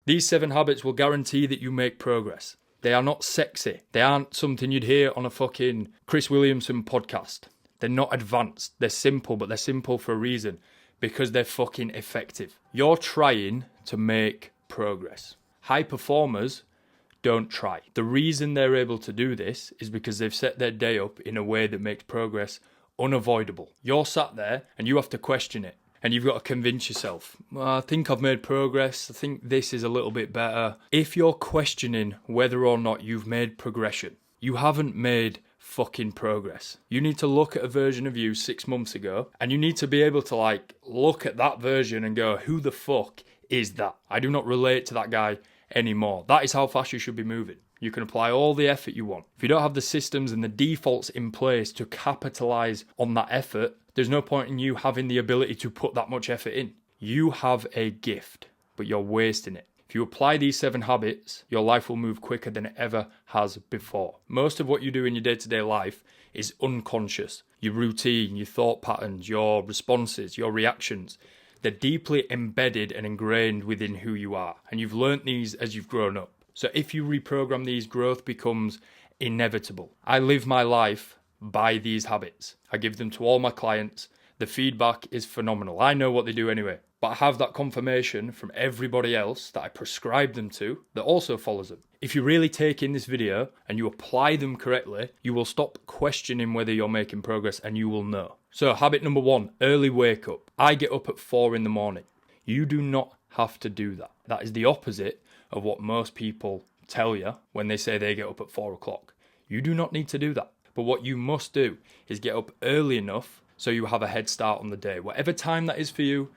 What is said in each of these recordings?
These 7 habits will guarantee that you make progress. They are not sexy. They aren't something you'd hear on a fucking Chris Williamson podcast. They're not advanced. They're simple, but they're simple for a reason. Because they're fucking effective. You're trying to make progress. High performers don't try. The reason they're able to do this is because they've set their day up in a way that makes progress unavoidable. You're sat there and you have to question it. And you've got to convince yourself, well, I think I've made progress. I think this is a little bit better. If you're questioning whether or not you've made progression, you haven't made fucking progress. You need to look at a version of you 6 months ago and you need to be able to look at that version and go, who the fuck is that? I do not relate to that guy anymore. That is how fast you should be moving. You can apply all the effort you want. If you don't have the systems and the defaults in place to capitalize on that effort, there's no point in you having the ability to put that much effort in. You have a gift, but you're wasting it. If you apply these 7 habits, your life will move quicker than it ever has before. Most of what you do in your day-to-day life is unconscious. Your routine, your thought patterns, your responses, your reactions, they're deeply embedded and ingrained within who you are. And you've learnt these as you've grown up. So if you reprogram these, growth becomes inevitable. I live my life by these habits. I give them to all my clients. The feedback is phenomenal. I know what they do anyway, but I have that confirmation from everybody else that I prescribe them to that also follows them. If you really take in this video and you apply them correctly, you will stop questioning whether you're making progress and you will know. So habit number 1, early wake up. I get up at 4 in the morning. You do not have to do that. That is the opposite of what most people tell you when they say they get up at 4 o'clock. You do not need to do that. But what you must do is get up early enough so you have a head start on the day. Whatever time that is for you,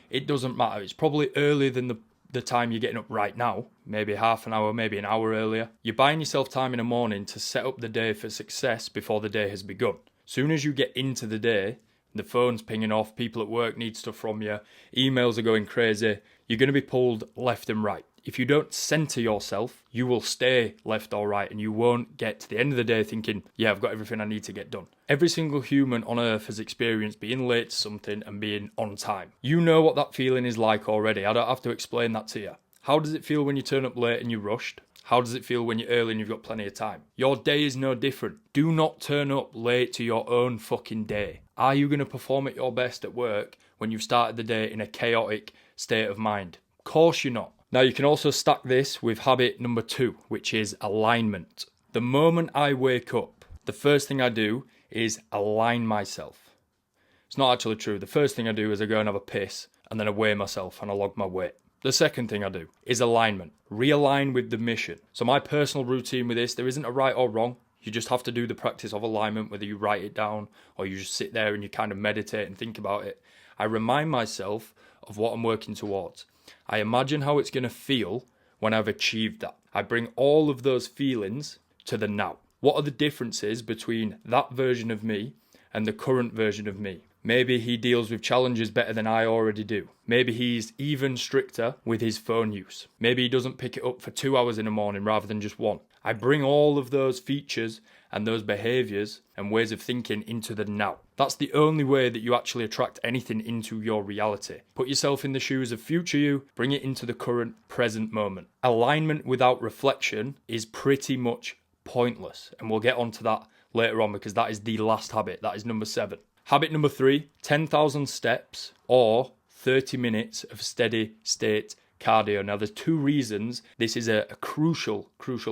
it doesn't matter. It's probably earlier than the time you're getting up right now. Maybe half an hour, maybe an hour earlier. You're buying yourself time in the morning to set up the day for success before the day has begun. Soon as you get into the day, the phone's pinging off, people at work need stuff from you, emails are going crazy, you're going to be pulled left and right. If you don't center yourself, you will stay left or right and you won't get to the end of the day thinking, yeah, I've got everything I need to get done. Every single human on earth has experienced being late to something and being on time. You know what that feeling is like already. I don't have to explain that to you. How does it feel when you turn up late and you're rushed? How does it feel when you're early and you've got plenty of time? Your day is no different. Do not turn up late to your own fucking day. Are you going to perform at your best at work when you've started the day in a chaotic state of mind? Of course you're not. Now you can also stack this with habit number 2, which is alignment. The moment I wake up, the first thing I do is align myself. It's not actually true. The first thing I do is I go and have a piss and then I weigh myself and I log my weight. The second thing I do is alignment. Realign with the mission. So my personal routine with this, there isn't a right or wrong. You just have to do the practice of alignment, whether you write it down or you just sit there and you kind of meditate and think about it. I remind myself of what I'm working towards. I imagine how it's going to feel when I've achieved that. I bring all of those feelings to the now. What are the differences between that version of me and the current version of me? Maybe he deals with challenges better than I already do. Maybe he's even stricter with his phone use. Maybe he doesn't pick it up for 2 hours in the morning rather than just 1. I bring all of those features and those behaviours and ways of thinking into the now. That's the only way that you actually attract anything into your reality. Put yourself in the shoes of future you, bring it into the current present moment. Alignment without reflection is pretty much pointless. And we'll get onto that later on because that is the last habit. That is number 7. Habit number 3, 10,000 steps or 30 minutes of steady state cardio. Now there's 2 reasons this is a crucial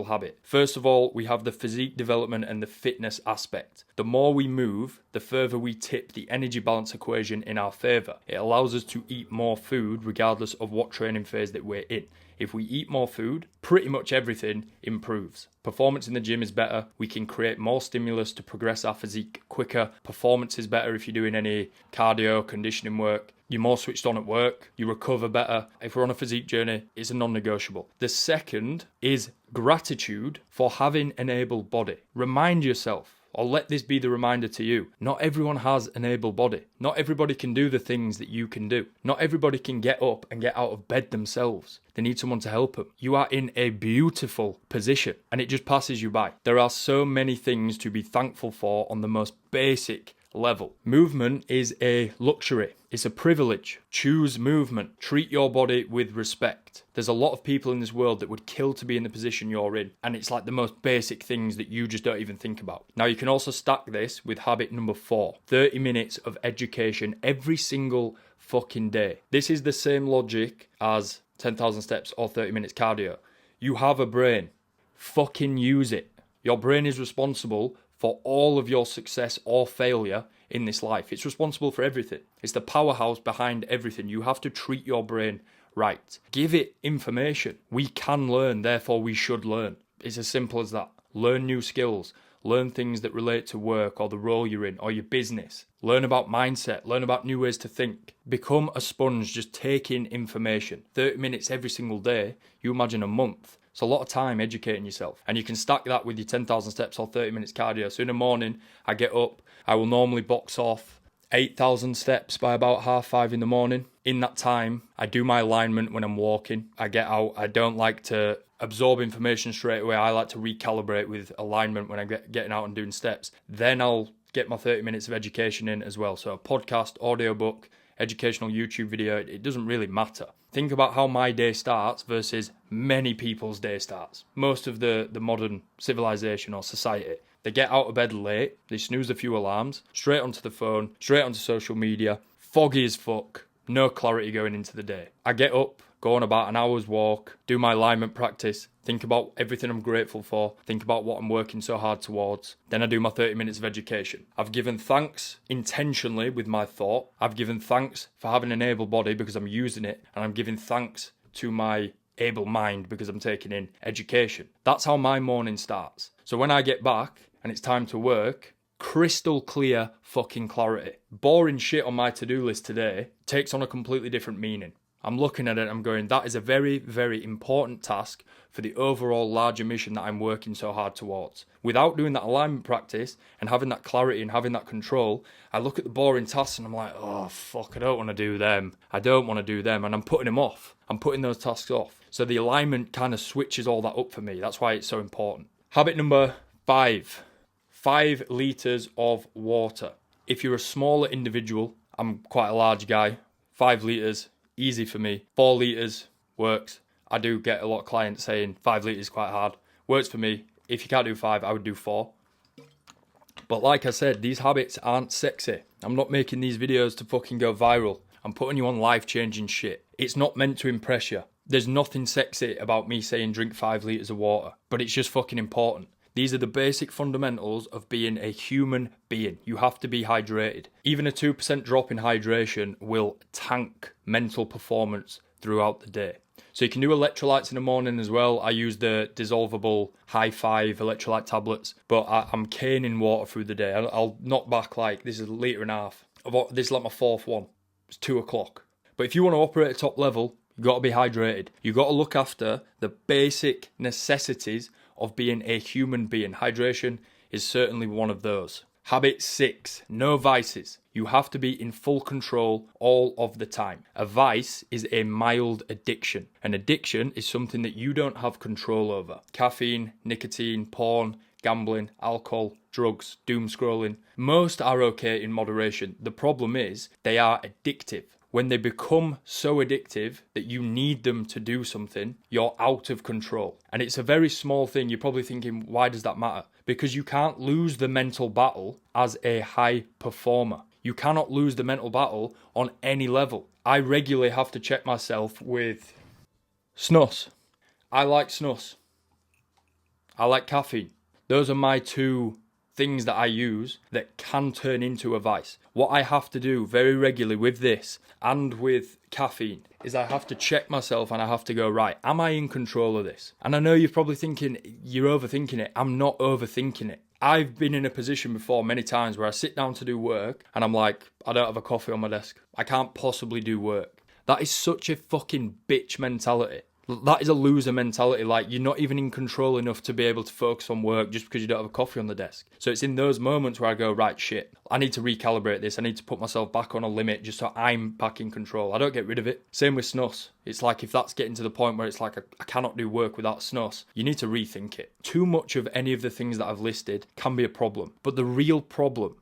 habit. First of all, we have the physique development and the fitness aspect. The more we move, the further we tip the energy balance equation in our favour. It allows us to eat more food regardless of what training phase that we're in. If we eat more food, pretty much everything improves. Performance in the gym is better. We can create more stimulus to progress our physique quicker. Performance is better if you're doing any cardio, conditioning work. You're more switched on at work. You recover better. If we're on a physique journey, it's a non-negotiable. The second is gratitude for having an able body. Remind yourself, or let this be the reminder to you, not everyone has an able body. Not everybody can do the things that you can do. Not everybody can get up and get out of bed themselves. They need someone to help them. You are in a beautiful position and it just passes you by. There are so many things to be thankful for on the most basic level. Movement is a luxury. It's a privilege. Choose movement. Treat your body with respect. There's a lot of people in this world that would kill to be in the position you're in, and it's like the most basic things that you just don't even think about. Now, you can also stack this with habit number 4, 30 minutes of education every single fucking day. This is the same logic as 10,000 steps or 30 minutes cardio. You have a brain. Fucking use it. Your brain is responsible for all of your success or failure in this life. It's responsible for everything. It's the powerhouse behind everything. You have to treat your brain right. Give it information. We can learn, therefore we should learn. It's as simple as that. Learn new skills. Learn things that relate to work or the role you're in or your business. Learn about mindset. Learn about new ways to think. Become a sponge, just take in information. 30 minutes every single day. You imagine a month. It's a lot of time educating yourself. And you can stack that with your 10,000 steps or 30 minutes cardio. So in the morning, I get up. I will normally box off 8,000 steps by about 5:30 in the morning. In that time, I do my alignment when I'm walking. I get out. I don't like to absorb information straight away. I like to recalibrate with alignment when I'm getting out and doing steps. Then I'll get my 30 minutes of education in as well. So a podcast, audiobook, educational YouTube video, it doesn't really matter. Think about how my day starts versus many people's day starts. Most of the modern civilization or society, they get out of bed late, they snooze a few alarms, straight onto the phone, straight onto social media, foggy as fuck, no clarity going into the day. I get up, go on about an hour's walk, do my alignment practice, think about everything I'm grateful for, think about what I'm working so hard towards. Then I do my 30 minutes of education. I've given thanks intentionally with my thought. I've given thanks for having an able body because I'm using it, and I'm giving thanks to my able mind because I'm taking in education. That's how my morning starts. So when I get back and it's time to work, crystal clear fucking clarity. Boring shit on my to-do list today takes on a completely different meaning. I'm looking at it, I'm going, that is a very, very important task for the overall larger mission that I'm working so hard towards. Without doing that alignment practice and having that clarity and having that control, I look at the boring tasks and I'm like, oh, fuck, I don't want to do them. I don't want to do them. And I'm putting them off. I'm putting those tasks off. So the alignment kind of switches all that up for me. That's why it's so important. Habit number 5, 5 litres of water. If you're a smaller individual, I'm quite a large guy, 5 litres, easy for me. 4 litres works. I do get a lot of clients saying 5 litres is quite hard. Works for me. If you can't do 5, I would do 4. But like I said, these habits aren't sexy. I'm not making these videos to fucking go viral. I'm putting you on life-changing shit. It's not meant to impress you. There's nothing sexy about me saying drink 5 litres of water, but it's just fucking important. These are the basic fundamentals of being a human being. You have to be hydrated. Even a 2% drop in hydration will tank mental performance throughout the day. So you can do electrolytes in the morning as well. I use the dissolvable high 5 electrolyte tablets, but I'm caning water through the day. I'll knock back like, this is 1.5 litres. This is like my 4th one. It's 2 o'clock. But if you want to operate at top level, you've got to be hydrated. You've got to look after the basic necessities of being a human being. Hydration is certainly one of those. Habit 6, no vices. You have to be in full control all of the time. A vice is a mild addiction. An addiction is something that you don't have control over. Caffeine, nicotine, porn, gambling, alcohol, drugs, doom scrolling. Most are okay in moderation. The problem is they are addictive. When they become so addictive that you need them to do something, you're out of control. And it's a very small thing. You're probably thinking, why does that matter? Because you can't lose the mental battle as a high performer. You cannot lose the mental battle on any level. I regularly have to check myself with snus. I like snus. I like caffeine. Those are my 2 things that I use that can turn into a vice. What I have to do very regularly with this and with caffeine is I have to check myself and I have to go, right, am I in control of this? And I know you're probably thinking, you're overthinking it. I'm not overthinking it. I've been in a position before many times where I sit down to do work and I'm like, I don't have a coffee on my desk. I can't possibly do work. That is such a fucking bitch mentality. That is a loser mentality. Like, you're not even in control enough to be able to focus on work just because you don't have a coffee on the desk. So it's in those moments where I go, right, shit, I need to recalibrate this. I need to put myself back on a limit just so I'm back in control. I don't get rid of it. Same with snus. It's like if that's getting to the point where it's like I cannot do work without snus, you need to rethink it. Too much of any of the things that I've listed can be a problem. But the real problem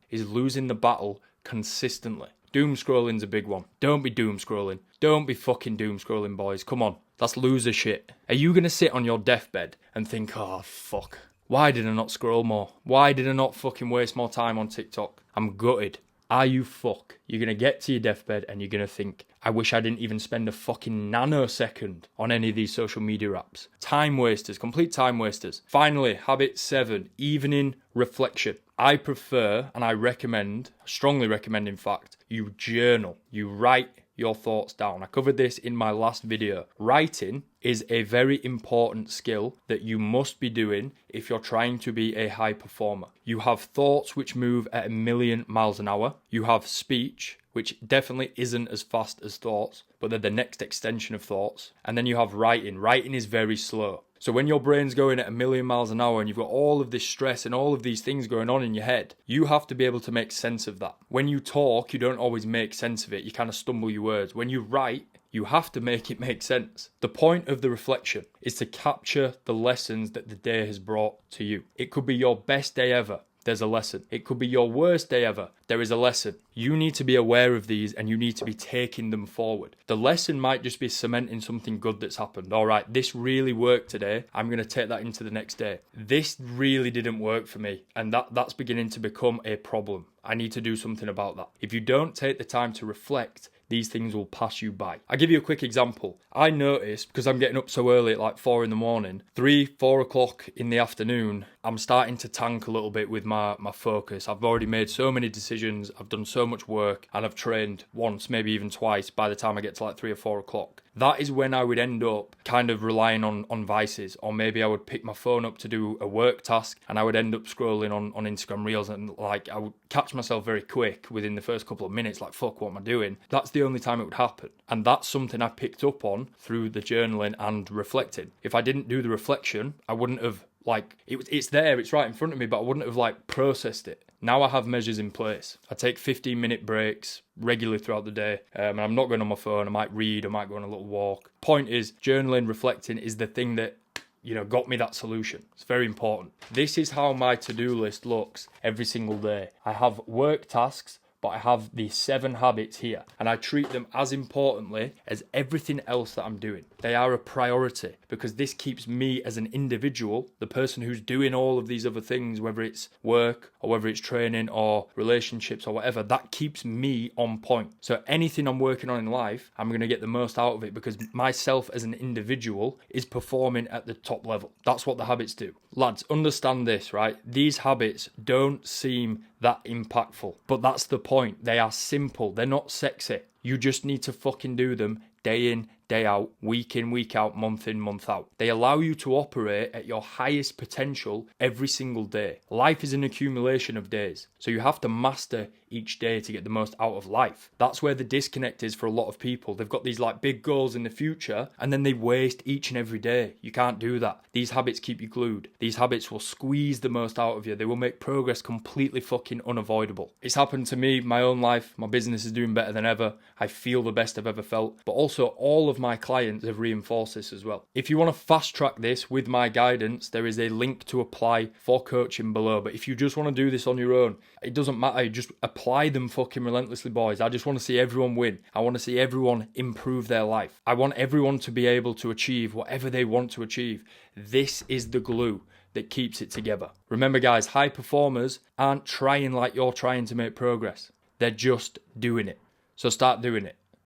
is losing the battle consistently. Doom scrolling's a big one. Don't be doom scrolling. Don't be fucking doom scrolling, boys. Come on. That's loser shit. Are you going to sit on your deathbed and think, oh, fuck. Why did I not scroll more? Why did I not fucking waste more time on TikTok? I'm gutted. Are you fuck? You're going to get to your deathbed and you're going to think, I wish I didn't even spend a fucking nanosecond on any of these social media apps. Time wasters, complete time wasters. Finally, habit 7, evening reflection. I prefer, and I recommend, strongly recommend in fact, you journal. You write your thoughts down. I covered this in my last video. Writing is a very important skill that you must be doing if you're trying to be a high performer. You have thoughts which move at 1,000,000 miles an hour. You have speech, which definitely isn't as fast as thoughts, but they're the next extension of thoughts. And then you have writing. Writing is very slow. So when your brain's going at 1,000,000 miles an hour and you've got all of this stress and all of these things going on in your head, you have to be able to make sense of that. When you talk, you don't always make sense of it. You kind of stumble your words. When you write, you have to make it make sense. The point of the reflection is to capture the lessons that the day has brought to you. It could be your best day ever. There's a lesson. It could be your worst day ever. There is a lesson. You need to be aware of these and you need to be taking them forward. The lesson might just be cementing something good that's happened. All right, this really worked today. I'm going to take that into the next day. This really didn't work for me. And that's beginning to become a problem. I need to do something about that. If you don't take the time to reflect, these things will pass you by. I'll give you a quick example. I noticed, because I'm getting up so early at like 4 in the morning, 3, 4 o'clock in the afternoon, I'm starting to tank a little bit with my focus. I've already made so many decisions, I've done so much work, and I've trained once, maybe even twice by the time I get to like 3 or 4 o'clock. That is when I would end up kind of relying on vices, or maybe I would pick my phone up to do a work task and I would end up scrolling on Instagram Reels, and like I would catch myself very quick within the first couple of minutes, like, fuck, what am I doing? That's the only time it would happen. And that's something I picked up on through the journaling and reflecting. If I didn't do the reflection, I wouldn't have, like, it's there, it's right in front of me, but I wouldn't have like processed it. Now I have measures in place. I take 15-minute breaks regularly throughout the day, and I'm not going on my phone. I might read, I might go on a little walk. Point is, journaling, reflecting is the thing that, got me that solution. It's very important. This is how my to-do list looks every single day. I have work tasks, but I have the 7 habits here, and I treat them as importantly as everything else that I'm doing. They are a priority because this keeps me as an individual, the person who's doing all of these other things, whether it's work or whether it's training or relationships or whatever, that keeps me on point. So anything I'm working on in life, I'm going to get the most out of it because myself as an individual is performing at the top level. That's what the habits do. Lads, understand this, right? These habits don't seem that impactful, but that's the point. They are simple. They're not sexy. You just need to fucking do them day in, day out, week in, week out, month in, month out. They allow you to operate at your highest potential every single day. Life is an accumulation of days, so you have to master each day to get the most out of life. That's where the disconnect is for a lot of people. They've got these like big goals in the future and then they waste each and every day. You can't do that. These habits keep you glued. These habits will squeeze the most out of you. They will make progress completely fucking unavoidable. It's happened to me, my own life. My business is doing better than ever. I feel the best I've ever felt, but also all of my clients have reinforced this as well. If you want to fast track this with my guidance, there is a link to apply for coaching below. But if you just want to do this on your own, it doesn't matter. Just apply them fucking relentlessly, boys. I just want to see everyone win. I want to see everyone improve their life. I want everyone to be able to achieve whatever they want to achieve. This is the glue that keeps it together. Remember, guys, high performers aren't trying like you're trying to make progress. They're just doing it. So start doing it.